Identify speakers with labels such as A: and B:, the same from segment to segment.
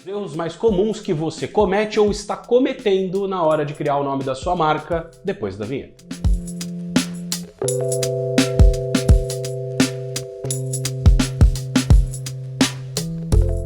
A: erros mais comuns que você comete ou está cometendo na hora de criar o nome da sua marca depois da vinheta.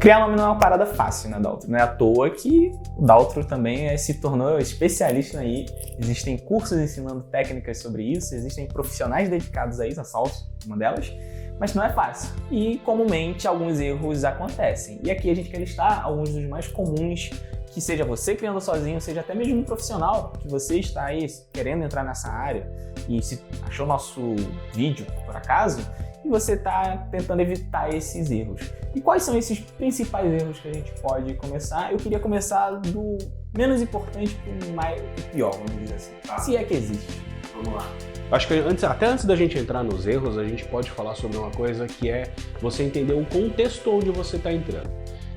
B: Criar nome não é uma parada fácil, né, Daltro? Não é à toa que o Daltro também se tornou especialista aí. Existem cursos ensinando técnicas sobre isso, existem profissionais dedicados a isso, a Salso, uma delas, mas não é fácil. E, comumente, alguns erros acontecem. E aqui a gente quer listar alguns dos mais comuns, que seja você criando sozinho, seja até mesmo um profissional, que você está aí querendo entrar nessa área e se achou nosso vídeo, por acaso, e você está tentando evitar esses erros. E quais são esses principais erros que a gente pode começar? Eu queria começar do menos importante para o mais pior, vamos dizer assim. Se é que existe.
A: Vamos lá. Acho que até antes da gente entrar nos erros, a gente pode falar sobre uma coisa que é você entender o contexto onde você está entrando.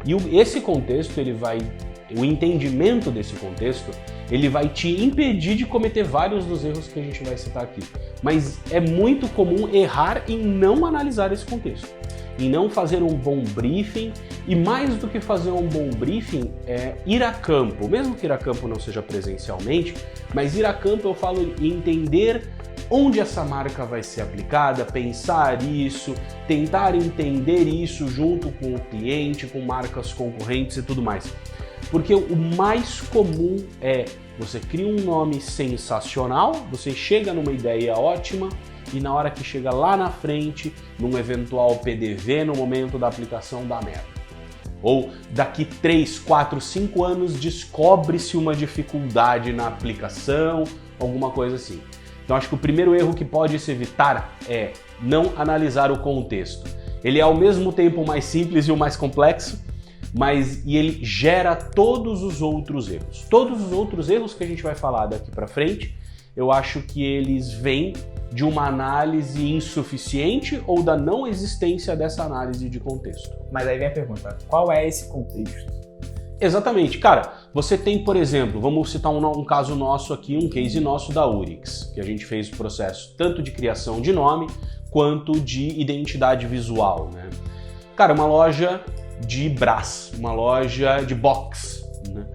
A: E esse contexto, o entendimento desse contexto, ele vai te impedir de cometer vários dos erros que a gente vai citar aqui. Mas é muito comum errar em não analisar esse contexto, em não fazer um bom briefing, e mais do que fazer um bom briefing é ir a campo, mesmo que ir a campo não seja presencialmente, mas ir a campo eu falo em entender onde essa marca vai ser aplicada, pensar isso, tentar entender isso junto com o cliente, com marcas concorrentes e tudo mais. Porque o mais comum é você cria um nome sensacional, você chega numa ideia ótima e na hora que chega lá na frente, num eventual PDV, no momento da aplicação, dá merda. Ou daqui 3, 4, 5 anos descobre-se uma dificuldade na aplicação, alguma coisa assim. Então acho que o primeiro erro que pode se evitar é não analisar o contexto. Ele é ao mesmo tempo o mais simples e o mais complexo, e ele gera todos os outros erros. Todos os outros erros que a gente vai falar daqui para frente, eu acho que eles vêm de uma análise insuficiente ou da não existência dessa análise de contexto.
B: Mas aí vem a pergunta, qual é esse contexto?
A: Exatamente. Cara, você tem, por exemplo, vamos citar um caso nosso aqui, um case nosso da Urix, que a gente fez o processo tanto de criação de nome quanto de identidade visual, né? Cara, uma loja de Brás, uma loja de box, né?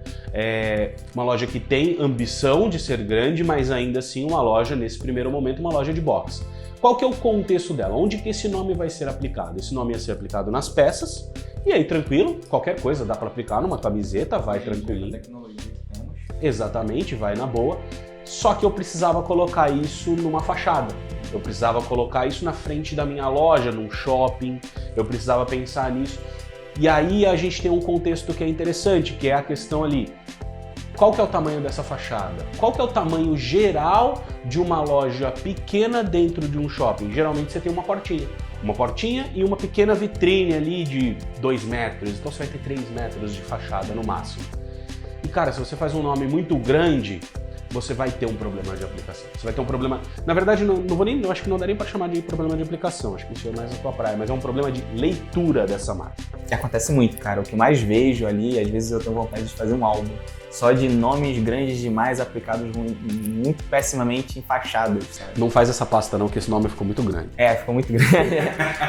A: Uma loja que tem ambição de ser grande, mas ainda assim uma loja, nesse primeiro momento, uma loja de box. Qual que é o contexto dela? Onde que esse nome vai ser aplicado? Esse nome ia ser aplicado nas peças, e aí tranquilo, qualquer coisa dá para aplicar numa camiseta, vai tranquilinho.
B: Tecnologia que temos.
A: Exatamente, vai na boa. Só que eu precisava colocar isso numa fachada. Eu precisava colocar isso na frente da minha loja, num shopping. Eu precisava pensar nisso. E aí a gente tem um contexto que é interessante, que é a questão ali, qual que é o tamanho dessa fachada? Qual que é o tamanho geral de uma loja pequena dentro de um shopping? Geralmente você tem uma portinha e uma pequena vitrine ali de 2 metros, então você vai ter 3 metros de fachada no máximo. E cara, se você faz um nome muito grande, você vai ter um problema de aplicação. Você vai ter um problema... Na verdade, eu acho que não daria para chamar de problema de aplicação, acho que isso é mais a tua praia, mas é um problema de leitura dessa marca.
B: Que acontece muito, cara. O que mais vejo ali, às vezes eu tenho vontade de fazer um álbum só de nomes grandes demais aplicados muito pessimamente em fachadas, sabe?
A: Não faz essa pasta não, que esse nome ficou muito grande.
B: Ficou muito grande.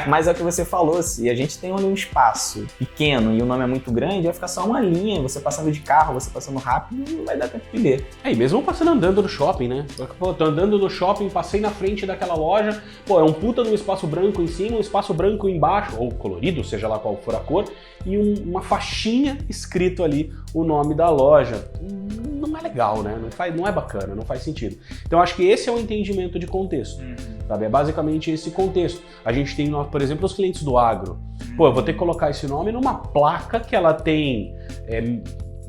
B: Mas é o que você falou, se a gente tem um espaço pequeno e o nome é muito grande, vai ficar só uma linha, você passando de carro, você passando rápido, não vai dar tempo de ler.
A: E mesmo passando andando no shopping, né? Pô, tô andando no shopping, passei na frente daquela loja, pô, é um puta de um espaço branco em cima, um espaço branco embaixo, ou colorido, seja lá qual for a cor, e uma faixinha escrito ali o nome da loja. Não é legal, né? Não é bacana, não faz sentido. Então acho que esse é o entendimento de contexto, sabe? É basicamente esse contexto. A gente tem, por exemplo, os clientes do agro. Pô, eu vou ter que colocar esse nome numa placa que ela tem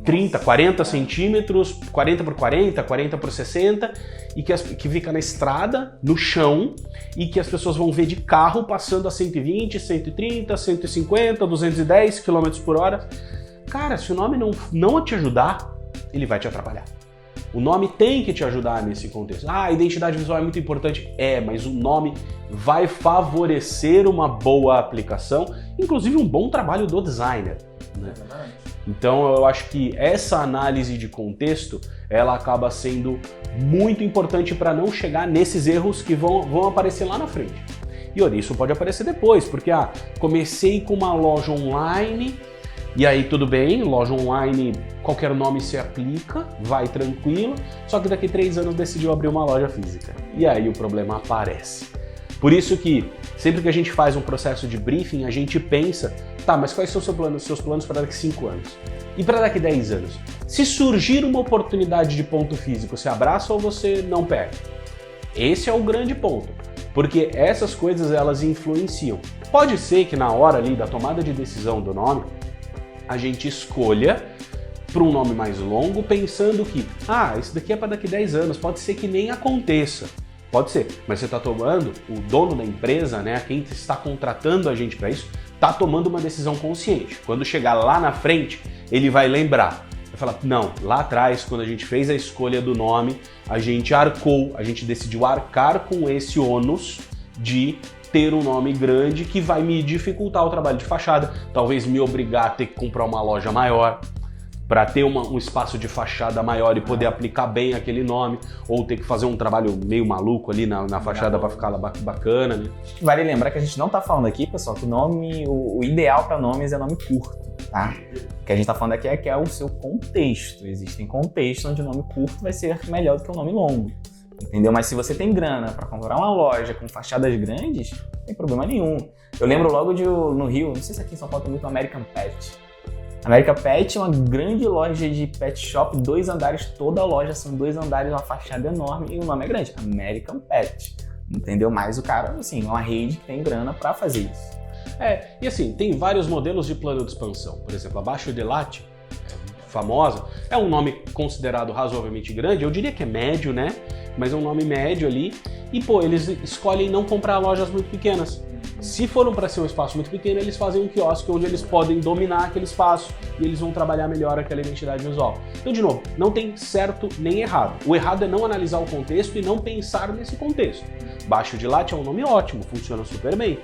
A: 30, 40 centímetros, 40 por 40, 40 por 60, e que fica na estrada, no chão, e que as pessoas vão ver de carro passando a 120, 130, 150, 210 km por hora. Cara, se o nome não te ajudar, ele vai te atrapalhar. O nome tem que te ajudar nesse contexto. A identidade visual é muito importante. Mas o nome vai favorecer uma boa aplicação, inclusive um bom trabalho do designer, né? Então eu acho que essa análise de contexto, ela acaba sendo muito importante para não chegar nesses erros que vão aparecer lá na frente. E olha, isso pode aparecer depois, porque comecei com uma loja online, E aí tudo bem, loja online, qualquer nome se aplica, vai tranquilo, só que daqui 3 anos decidiu abrir uma loja física. E aí o problema aparece. Por isso que sempre que a gente faz um processo de briefing, a gente pensa, tá, mas quais são os seus planos para daqui 5 anos? E para daqui 10 anos? Se surgir uma oportunidade de ponto físico, você abraça ou você não pega? Esse é o grande ponto, porque essas coisas elas influenciam. Pode ser que na hora ali da tomada de decisão do nome, a gente escolha para um nome mais longo, pensando que, isso daqui é para daqui 10 anos, pode ser que nem aconteça. Pode ser, mas você está tomando, o dono da empresa, né, quem está contratando a gente para isso, está tomando uma decisão consciente. Quando chegar lá na frente, ele vai lembrar. Vai falar, não, lá atrás, quando a gente fez a escolha do nome, a gente decidiu arcar com esse ônus de ter um nome grande que vai me dificultar o trabalho de fachada, talvez me obrigar a ter que comprar uma loja maior para ter um espaço de fachada maior e poder aplicar bem aquele nome, ou ter que fazer um trabalho meio maluco ali na fachada para ficar bacana, né?
B: Vale lembrar que a gente não tá falando aqui, pessoal, que o ideal para nomes é nome curto, tá? O que a gente tá falando aqui é que é o seu contexto. Existem contextos onde o nome curto vai ser melhor do que o nome longo. Entendeu? Mas se você tem grana para comprar uma loja com fachadas grandes, não tem problema nenhum. Eu lembro logo no Rio, não sei se aqui em São Paulo tem muito American Pet. American Pet é uma grande loja de pet shop, 2 andares, toda a loja são 2 andares, uma fachada enorme e o nome é grande, American Pet. Entendeu? Mas o cara, assim, é uma rede que tem grana para fazer isso.
A: E assim, tem vários modelos de plano de expansão. Por exemplo, a Baixo Delate, famosa, é um nome considerado razoavelmente grande, eu diria que é médio, né? Mas é um nome médio ali. E, eles escolhem não comprar lojas muito pequenas. Se foram para ser um espaço muito pequeno, eles fazem um quiosque onde eles podem dominar aquele espaço e eles vão trabalhar melhor aquela identidade visual. Então, de novo, não tem certo nem errado. O errado é não analisar o contexto e não pensar nesse contexto. Baixo Delate é um nome ótimo, funciona super bem.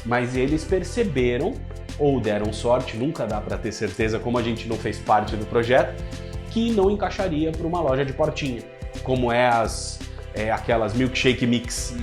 A: Mas eles perceberam, ou deram sorte, nunca dá para ter certeza, como a gente não fez parte do projeto, que não encaixaria para uma loja de portinha, como aquelas Milkshake Mix,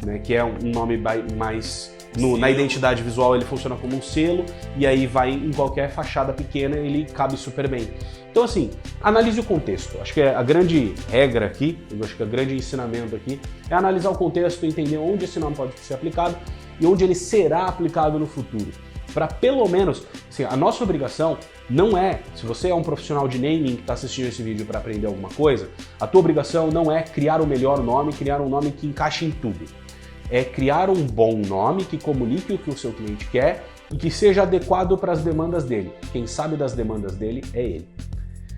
A: né, que é um nome mais... na identidade visual ele funciona como um selo, e aí vai em qualquer fachada pequena, ele cabe super bem. Então assim, analise o contexto. Acho que a grande regra aqui, acho que o grande ensinamento aqui, é analisar o contexto, entender onde esse nome pode ser aplicado e onde ele será aplicado no futuro. Para pelo menos, assim, a nossa obrigação não é, se você é um profissional de naming que está assistindo esse vídeo para aprender alguma coisa, a tua obrigação não é criar o melhor nome, criar um nome que encaixe em tudo. É criar um bom nome que comunique o que o seu cliente quer e que seja adequado para as demandas dele. Quem sabe das demandas dele é ele.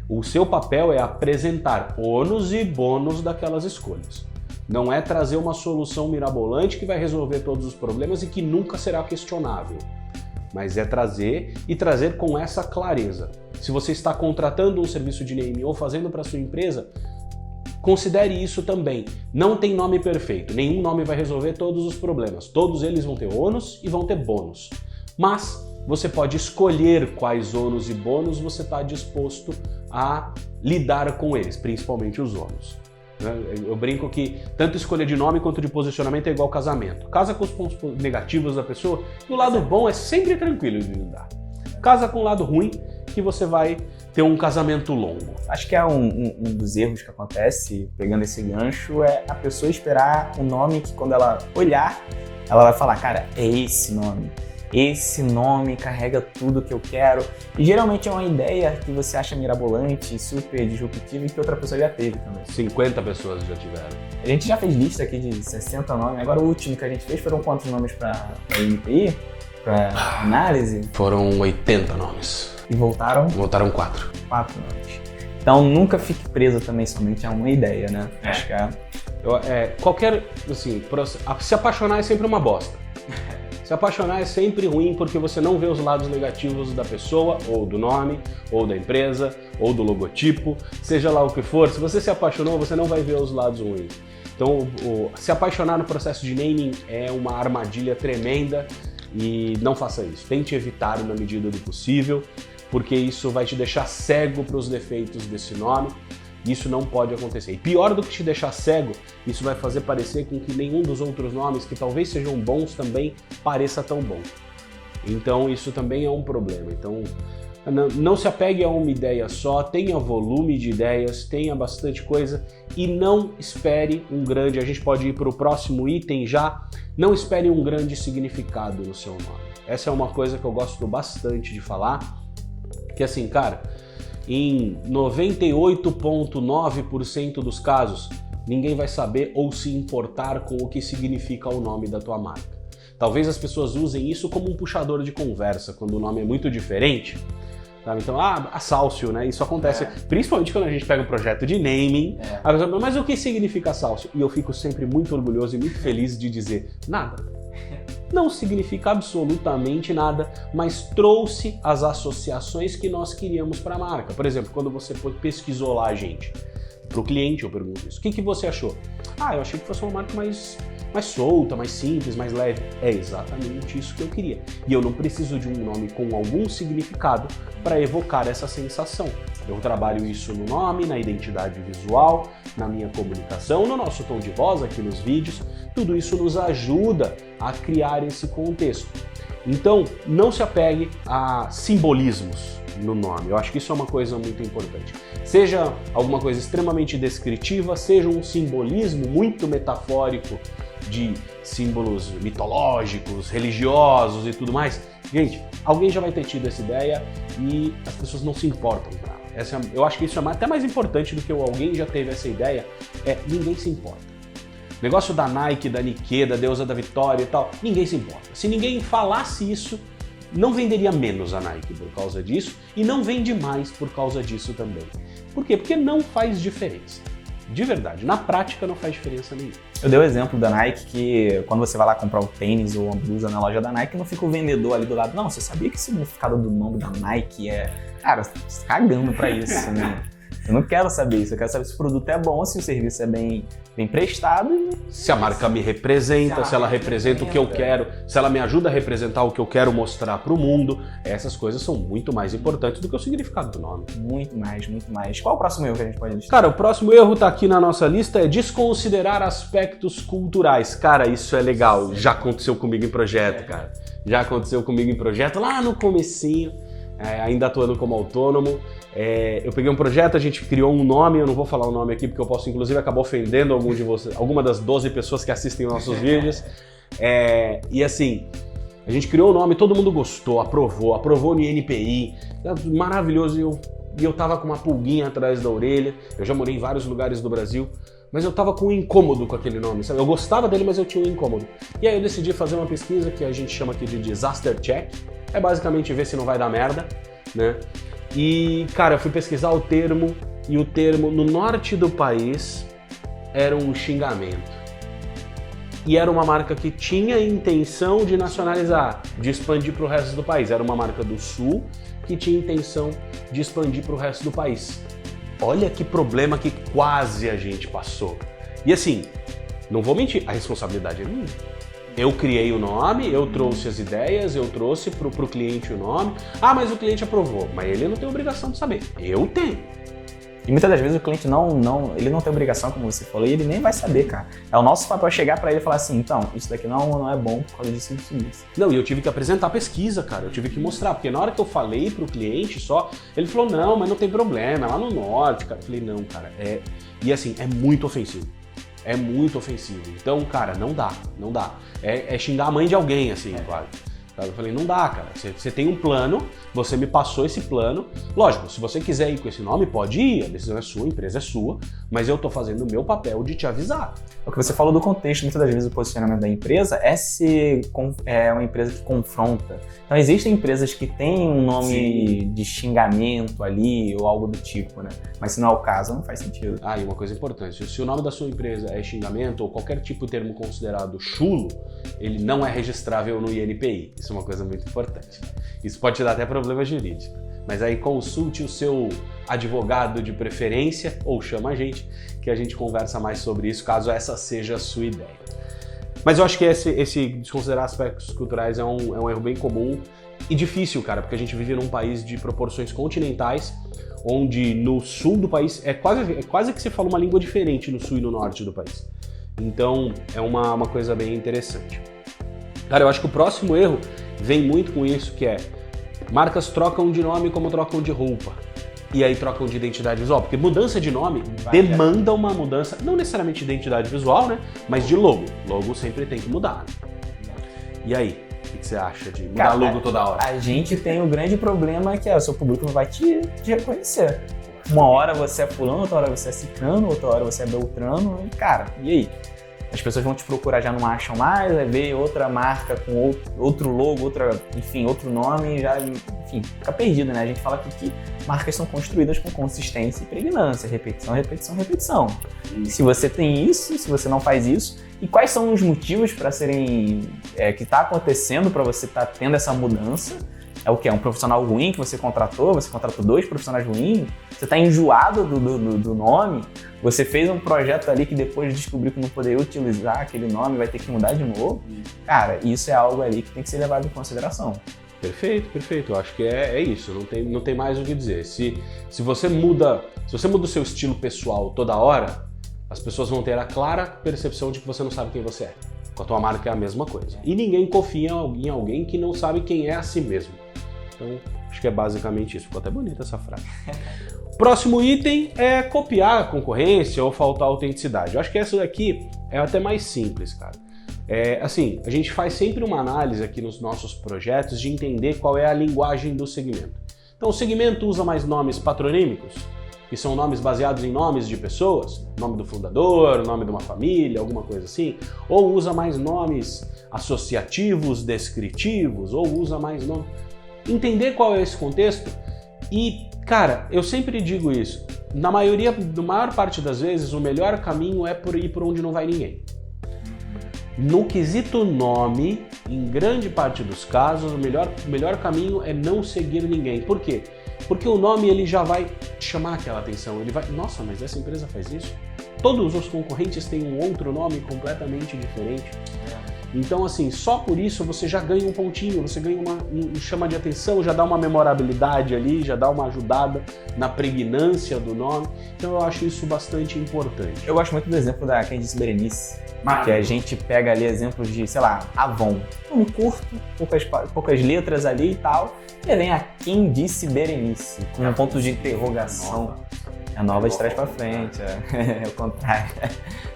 A: O seu papel é apresentar ônus e bônus daquelas escolhas. Não é trazer uma solução mirabolante que vai resolver todos os problemas e que nunca será questionável. Mas é trazer com essa clareza. Se você está contratando um serviço de naming ou fazendo para sua empresa, considere isso também. Não tem nome perfeito, nenhum nome vai resolver todos os problemas. Todos eles vão ter ônus e vão ter bônus. Mas você pode escolher quais ônus e bônus você está disposto a lidar com eles, principalmente os ônus. Eu brinco que tanto escolha de nome quanto de posicionamento é igual casamento. Casa com os pontos negativos da pessoa e o lado bom é sempre tranquilo de lidar. Casa com o lado ruim que você vai ter um casamento longo.
B: Acho que é um dos erros que acontece, pegando esse gancho, é a pessoa esperar um nome que quando ela olhar, ela vai falar, cara, é esse nome. Esse nome carrega tudo que eu quero. E geralmente é uma ideia que você acha mirabolante, super disruptiva e que outra pessoa já teve também.
A: 50 pessoas já tiveram.
B: A gente já fez lista aqui de 60 nomes. Agora o último que a gente fez foram quantos nomes para MPI? Para análise?
A: Foram 80 nomes.
B: E voltaram?
A: Voltaram 4.
B: 4 nomes. Então nunca fique preso também somente a uma ideia, né? Acho que
A: se apaixonar é sempre uma bosta. Se apaixonar é sempre ruim porque você não vê os lados negativos da pessoa, ou do nome, ou da empresa, ou do logotipo, seja lá o que for. Se você se apaixonou, você não vai ver os lados ruins. Então, se apaixonar no processo de naming é uma armadilha tremenda e não faça isso. Tente evitar na medida do possível, porque isso vai te deixar cego para os defeitos desse nome. Isso não pode acontecer. E pior do que te deixar cego, isso vai fazer parecer com que nenhum dos outros nomes, que talvez sejam bons também, pareça tão bom. Então isso também é um problema. Então Não se apegue a uma ideia só, tenha volume de ideias, tenha bastante coisa e não espere um grande, a gente pode ir para o próximo item já, não espere um grande significado no seu nome. Essa é uma coisa que eu gosto bastante de falar, que assim, cara, em 98,9% dos casos, ninguém vai saber ou se importar com o que significa o nome da tua marca. Talvez as pessoas usem isso como um puxador de conversa, quando o nome é muito diferente. Sabe? Então, a Salcio, né? Isso acontece, principalmente quando a gente pega um projeto de naming. A pessoa, mas o que significa Salcio? E eu fico sempre muito orgulhoso e muito feliz de dizer, nada. Não significa absolutamente nada, mas trouxe as associações que nós queríamos para a marca. Por exemplo, quando você pesquisou lá a gente, para o cliente eu pergunto isso, o que você achou? Eu achei que fosse uma marca mais solta, mais simples, mais leve. É exatamente isso que eu queria. E eu não preciso de um nome com algum significado para evocar essa sensação. Eu trabalho isso no nome, na identidade visual, na minha comunicação, no nosso tom de voz aqui nos vídeos. Tudo isso nos ajuda a criar esse contexto. Então, não se apegue a simbolismos no nome. Eu acho que isso é uma coisa muito importante. Seja alguma coisa extremamente descritiva, seja um simbolismo muito metafórico de símbolos mitológicos, religiosos e tudo mais. Gente, alguém já vai ter tido essa ideia e as pessoas não se importam com ela. Eu acho que isso é até mais importante do que alguém já teve essa ideia, ninguém se importa. O negócio da Nike, da Nike, da deusa da vitória e tal, ninguém se importa. Se ninguém falasse isso, não venderia menos a Nike por causa disso e não vende mais por causa disso também. Por quê? Porque não faz diferença. De verdade, na prática não faz diferença nenhuma.
B: Eu dei o exemplo da Nike que quando você vai lá comprar um tênis ou uma blusa na loja da Nike, não fica o vendedor ali do lado. Não, você sabia que o significado do nome da Nike é... Cara, você tá cagando pra isso, né? Eu não quero saber isso, eu quero saber se o produto é bom, se o serviço é bem prestado.
A: Se a marca me representa, se ela representa o que eu quero, se ela me ajuda a representar o que eu quero mostrar para o mundo. Essas coisas são muito mais importantes do que o significado do nome.
B: Muito mais, muito mais. Qual o próximo erro que a gente pode listar?
A: Cara, o próximo erro tá aqui na nossa lista, é desconsiderar aspectos culturais. Cara, isso é legal, já aconteceu comigo em projeto, cara. Já aconteceu comigo em projeto lá no comecinho. Ainda atuando como autônomo. Eu peguei um projeto, a gente criou um nome, eu não vou falar o nome aqui porque eu posso inclusive acabar ofendendo alguma das 12 pessoas que assistem os nossos vídeos. E assim, a gente criou o nome, todo mundo gostou, aprovou no INPI, maravilhoso, e eu tava com uma pulguinha atrás da orelha. Eu já morei em vários lugares do Brasil, mas eu tava com um incômodo com aquele nome, sabe? Eu gostava dele, mas eu tinha um incômodo. E aí eu decidi fazer uma pesquisa que a gente chama aqui de Disaster Check. É basicamente ver se não vai dar merda, né? E, cara, eu fui pesquisar o termo, e o termo no norte do país era um xingamento. E era uma marca que tinha intenção de nacionalizar, de expandir para o resto do país. Era uma marca do sul que tinha intenção de expandir para o resto do país. Olha que problema que quase a gente passou. E assim, não vou mentir, a responsabilidade é minha. Eu criei o nome, eu trouxe as ideias, eu trouxe pro cliente o nome. Mas o cliente aprovou. Mas ele não tem obrigação de saber. Eu tenho.
B: E muitas das vezes o cliente ele não tem obrigação, como você falou, e ele nem vai saber, cara. É o nosso papel chegar pra ele e falar assim, então, isso daqui não é bom por causa disso.
A: Não, e eu tive que apresentar a pesquisa, cara. Eu tive que mostrar, porque na hora que eu falei pro cliente só, ele falou, não, mas não tem problema, é lá no norte, cara. Eu falei, não, cara, E assim, é muito ofensivo. É muito ofensivo. Então, cara, não dá. É xingar a mãe de alguém, assim, quase. Eu falei, não dá, cara. Você tem um plano, você me passou esse plano. Lógico, se você quiser ir com esse nome, pode ir. A decisão é sua, a empresa é sua. Mas eu tô fazendo o meu papel de te avisar.
B: O que você falou do contexto, muitas das vezes o posicionamento da empresa é uma empresa que confronta. Então existem empresas que têm um nome de xingamento ali ou algo do tipo, né? Mas se não é o caso, não faz sentido.
A: E uma coisa importante, se o nome da sua empresa é xingamento ou qualquer tipo de termo considerado chulo, ele não é registrável no INPI. Isso é uma coisa muito importante. Isso pode te dar até problema jurídico. Mas aí consulte o seu advogado de preferência ou chama a gente, que a gente conversa mais sobre isso, caso essa seja a sua ideia. Mas eu acho que esse desconsiderar aspectos culturais é um erro bem comum e difícil, cara, porque a gente vive num país de proporções continentais, onde no sul do país é quase que se fala uma língua diferente no sul e no norte do país. Então é uma coisa bem interessante. Cara, eu acho que o próximo erro vem muito com isso, que é Marcas trocam de nome como trocam de roupa. E aí trocam de identidade visual, porque mudança de nome demanda uma mudança, não necessariamente de identidade visual, né? Mas de logo. Logo sempre tem que mudar. E aí, o que você acha de mudar logo toda hora?
B: A gente tem um grande problema que o seu público não vai te reconhecer. Uma hora você é fulano, outra hora você é ciclano, outra hora você é beltrano, e cara, e aí? As pessoas vão te procurar, já não acham mais, vai ver outra marca com outro logo, outro nome, já, enfim, fica perdido, né? A gente fala aqui que marcas são construídas com consistência e pregnância, repetição, repetição, repetição. Se você tem isso, se você não faz isso, e quais são os motivos para que está acontecendo para você estar tendo essa mudança? É o quê? É um profissional ruim que você contratou 2 profissionais ruins? Você está enjoado do nome? Você fez um projeto ali que depois descobriu que não poderia utilizar aquele nome, vai ter que mudar de novo? Cara, isso é algo ali que tem que ser levado em consideração.
A: Perfeito, perfeito. Eu acho que é isso. Não tem mais o que dizer. Se você muda o seu estilo pessoal toda hora, as pessoas vão ter a clara percepção de que você não sabe quem você é. Com a tua marca é a mesma coisa. E ninguém confia em alguém que não sabe quem é a si mesmo. Então, acho que é basicamente isso. Ficou até bonita essa frase. Próximo item é copiar a concorrência ou faltar autenticidade. Eu acho que essa daqui é até mais simples, cara. Assim, a gente faz sempre uma análise aqui nos nossos projetos de entender qual é a linguagem do segmento. Então, o segmento usa mais nomes patronímicos, que são nomes baseados em nomes de pessoas, nome do fundador, nome de uma família, alguma coisa assim, ou usa mais nomes associativos, descritivos, ou usa mais nomes... Entender qual é esse contexto e, cara, eu sempre digo isso, na maior parte das vezes, o melhor caminho é ir por onde não vai ninguém. No quesito nome, em grande parte dos casos, o melhor caminho é não seguir ninguém. Por quê? Porque o nome ele já vai chamar aquela atenção, ele vai, nossa, mas essa empresa faz isso? Todos os concorrentes têm um outro nome completamente diferente. Então, assim, só por isso você já ganha um pontinho, você ganha chama de atenção, já dá uma memorabilidade ali, já dá uma ajudada na pregnância do nome. Então eu acho isso bastante importante.
B: Eu gosto muito do exemplo da Candice Berenice, que a gente pega ali exemplos de, sei lá, Avon. Nome curto, poucas letras ali e tal, e vem a Candice Berenice, com um ponto de interrogação. É nova de trás pra frente, é o contrário.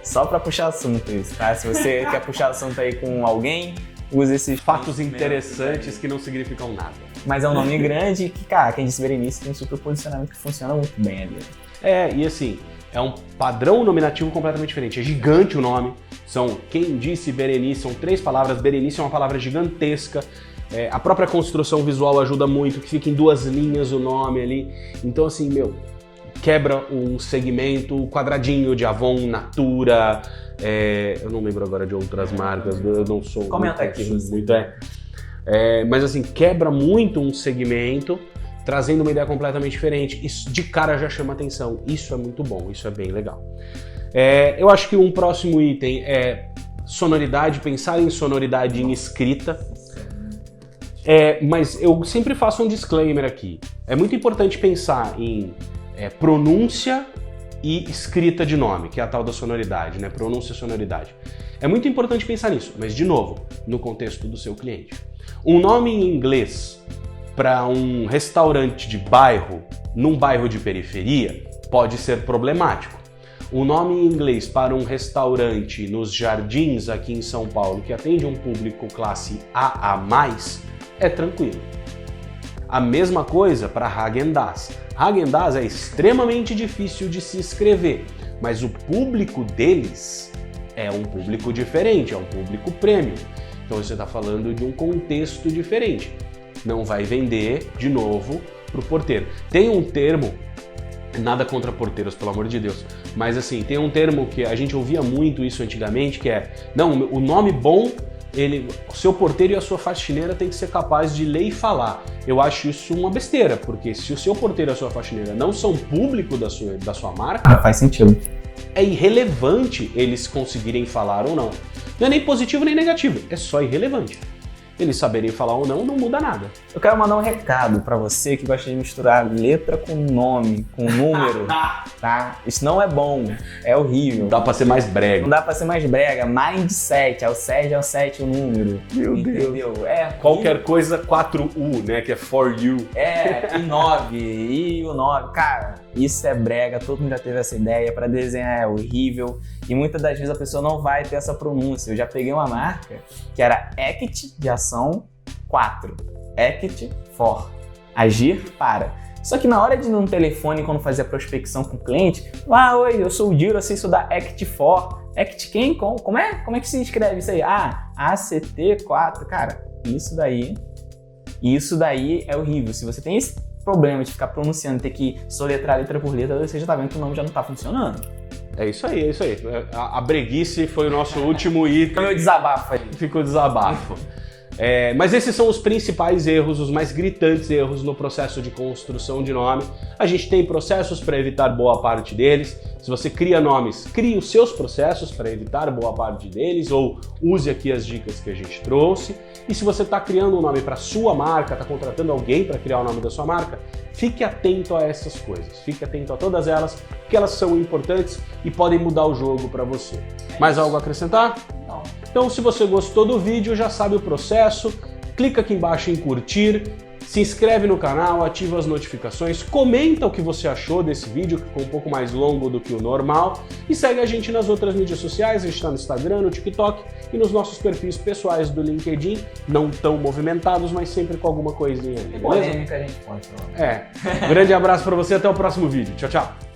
B: Só pra puxar assunto isso, tá? Se você quer puxar assunto aí com alguém, use esses
A: fatos interessantes que não significam nada.
B: Mas é um nome grande que, cara, quem disse Berenice tem um super posicionamento que funciona muito bem ali.
A: E assim, é um padrão nominativo completamente diferente. É gigante o nome. São quem disse Berenice, são 3 palavras. Berenice é uma palavra gigantesca. A própria construção visual ajuda muito, que fica em 2 linhas o nome ali. Então assim, quebra um segmento, o quadradinho de Avon, Natura, eu não lembro agora de outras marcas, eu não sou...
B: Comenta aqui.
A: Muito, mas assim, quebra muito um segmento, trazendo uma ideia completamente diferente. Isso de cara já chama atenção, isso é muito bom, isso é bem legal. Eu acho que um próximo item é sonoridade, pensar em sonoridade em escrita. Mas eu sempre faço um disclaimer aqui. É muito importante pensar em pronúncia e escrita de nome, que é a tal da sonoridade, né? Pronúncia e sonoridade. É muito importante pensar nisso, mas de novo, no contexto do seu cliente. Um nome em inglês para um restaurante de bairro, num bairro de periferia, pode ser problemático. Um nome em inglês para um restaurante nos Jardins aqui em São Paulo, que atende um público classe AA+, é tranquilo. A mesma coisa para Häagen-Dazs. Häagen-Dazs é extremamente difícil de se escrever, mas o público deles é um público diferente, é um público premium. Então você está falando de um contexto diferente. Não vai vender, de novo, para o porteiro. Tem um termo, nada contra porteiros, pelo amor de Deus, mas assim, tem um termo que a gente ouvia muito isso antigamente, que não, o nome bom... o seu porteiro e a sua faxineira tem que ser capaz de ler e falar. Eu acho isso uma besteira, porque se o seu porteiro e a sua faxineira não são público da sua marca...
B: faz sentido.
A: É irrelevante eles conseguirem falar ou não. Não é nem positivo nem negativo, é só irrelevante. eles saberem falar ou não muda nada.
B: Eu quero mandar um recado pra você que gosta de misturar letra com nome, com número, tá? Isso não é bom, é horrível.
A: Não dá pra ser mais brega.
B: Não dá pra ser mais brega. Mindset, é o 7 o número.
A: Meu
B: Entendeu?
A: Deus.
B: É,
A: Qualquer coisa 4U, né? Que é for you.
B: e 9, e o 9. Cara, isso é brega, todo mundo já teve essa ideia. Pra desenhar é horrível. E muitas das vezes a pessoa não vai ter essa pronúncia. Eu já peguei uma marca que era ACT de ação 4. ACT for. Agir para. Só que na hora de ir num telefone, quando fazia prospecção com o cliente, oi, eu sou o Diro, eu sei estudar ACT for. ACT quem? Como é? Como é que se escreve isso aí? ACT4. Cara, isso daí é horrível. Se você tem esse problema de ficar pronunciando, ter que soletrar letra por letra, você já tá vendo que o nome já não tá funcionando.
A: É isso aí, é isso aí. A breguice foi o nosso último item.
B: Fica meu desabafo aí.
A: Ficou desabafo. Mas esses são os principais erros, os mais gritantes erros no processo de construção de nome. A gente tem processos para evitar boa parte deles. Se você cria nomes, crie os seus processos para evitar boa parte deles, ou use aqui as dicas que a gente trouxe. E se você está criando um nome para sua marca, está contratando alguém para criar o nome da sua marca, fique atento a essas coisas. Fique atento a todas elas, porque elas são importantes e podem mudar o jogo para você. Mais algo a acrescentar?
B: Não.
A: Então, se você gostou do vídeo, já sabe o processo, clica aqui embaixo em curtir, se inscreve no canal, ativa as notificações, comenta o que você achou desse vídeo, que ficou um pouco mais longo do que o normal, e segue a gente nas outras mídias sociais. A gente está no Instagram, no TikTok e nos nossos perfis pessoais do LinkedIn, não tão movimentados, mas sempre com alguma coisinha ali, beleza?
B: Polêmica a gente pode falar.
A: Grande abraço para você, até o próximo vídeo. Tchau, tchau!